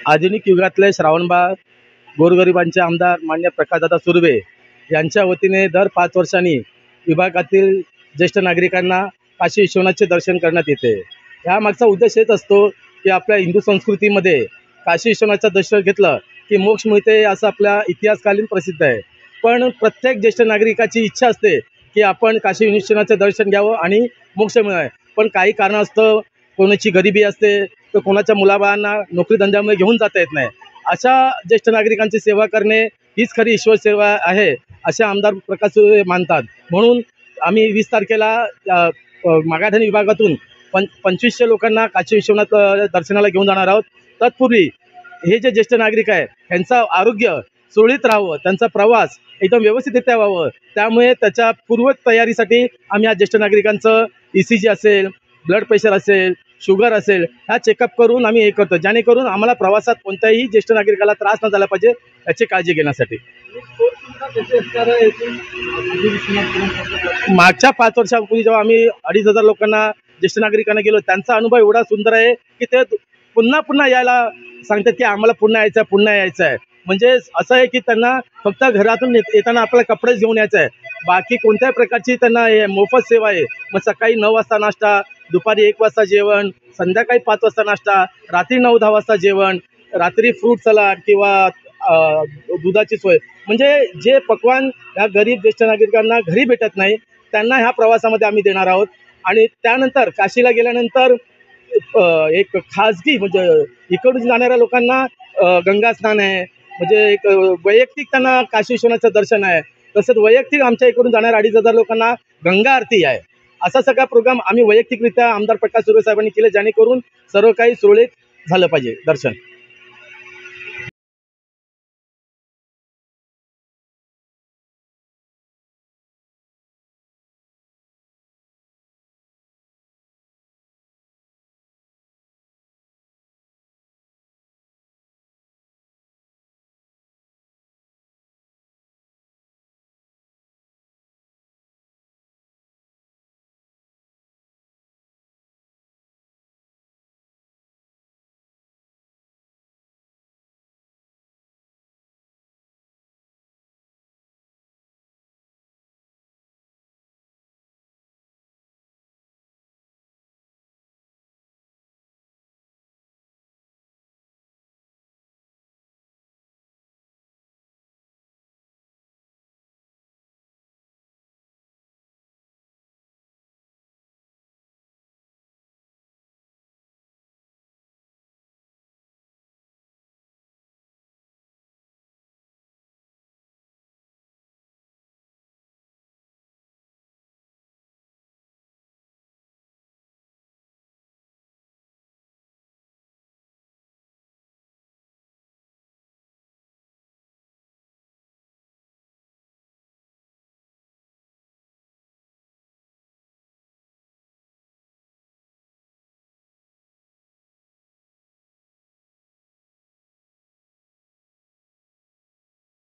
आधुनिक युगातले श्रावणबाळ गोरगरिबांचे आमदार मान्य प्रकाशदादा सुर्वे यांच्या वतीने दर 5 वर्षांनी विभागातील ज्येष्ठ नागरिकांना काशी विश्वनाथचे दर्शन करण्यात येते। यामागचा उद्देश हेच असतो की आपल्या हिंदू संस्कृतीमध्ये काशी विश्वनाथचं दर्शन घेतलं की मोक्ष मिळते, असं आपल्या इतिहासकालीन प्रसिद्ध आहे। पण प्रत्येक ज्येष्ठ नागरिकाची इच्छा असते की आपण काशी विश्वनाथचं दर्शन घ्यावं आणि मोक्ष मिळावे, पण काही कारणास्तव कोणाची गरिबी असते तर कोणाच्या मुलाबाळांना नोकरी धंद्यामुळे घेऊन जाता येत नाही। अशा ज्येष्ठ नागरिकांची सेवा करणे हीच खरी ईश्वर सेवा आहे असे आमदार प्रकाश सुर्वे मानतात। म्हणून आम्ही 20 तारखेला मागाठाणी विभागातून 2500 लोकांना काशी विश्वनाथ दर्शनाला घेऊन जाणार आहोत। तत्पूर्वी हे जे ज्येष्ठ नागरिक आहे त्यांचं आरोग्य सुरळीत राहावं, त्यांचा प्रवास एकदम व्यवस्थितरित्या व्हावं, त्यामुळे त्याच्या पूर्व तयारीसाठी आम्ही आज ज्येष्ठ नागरिकांचं ECG असेल, ब्लड प्रेशर असेल, शुगर असेल, ह्या चेकअप करून आम्ही हे करतो, जेणेकरून आम्हाला प्रवासात कोणत्याही ज्येष्ठ नागरिकाला त्रास न झाला पाहिजे याची काळजी घेण्यासाठी। मागच्या 5 वर्षापूर्वी जेव्हा आम्ही 2500 लोकांना ज्येष्ठ नागरिकांना गेलो, त्यांचा अनुभव एवढा सुंदर आहे की ते पुन्हा पुन्हा यायला सांगतात की आम्हाला पुन्हा यायचं आहे। म्हणजे असं आहे की त्यांना फक्त घरातून येताना आपल्याला कपडेच घेऊन यायचं आहे, बाकी कोणत्याही प्रकारची त्यांना मोफत सेवा आहे। मग सकाळी 9 वाजता नाश्ता, दुपारी 1 वाजता जेवण, संध्याकाळी 5 वाजता नाश्ता, रात्री 9-10 वाजता जेवण, रात्री फ्रूट सलाड किंवा दुधाची सोय, म्हणजे जे पक्वान ह्या गरीब ज्येष्ठ नागरिकांना घरी भेटत नाही त्यांना ह्या प्रवासामध्ये आम्ही देणार आहोत। आणि त्यानंतर काशीला गेल्यानंतर एक खाजगी म्हणजे इकडून जाणाऱ्या लोकांना गंगा स्नान आहे, म्हणजे एक वैयक्तिक त्यांना काशी विश्वनाथचं दर्शन आहे, तसंच वैयक्तिक आमच्या इकडून जाणाऱ्या 2500 लोकांना गंगा आरती आहे। असा सगळा प्रोग्राम आम्ही वैयक्तिकरित्या आमदार प्रकाश सुर्वे साहेबांनी केले, जेणेकरून सर्व काही सुरळीत झालं पाहिजे दर्शन।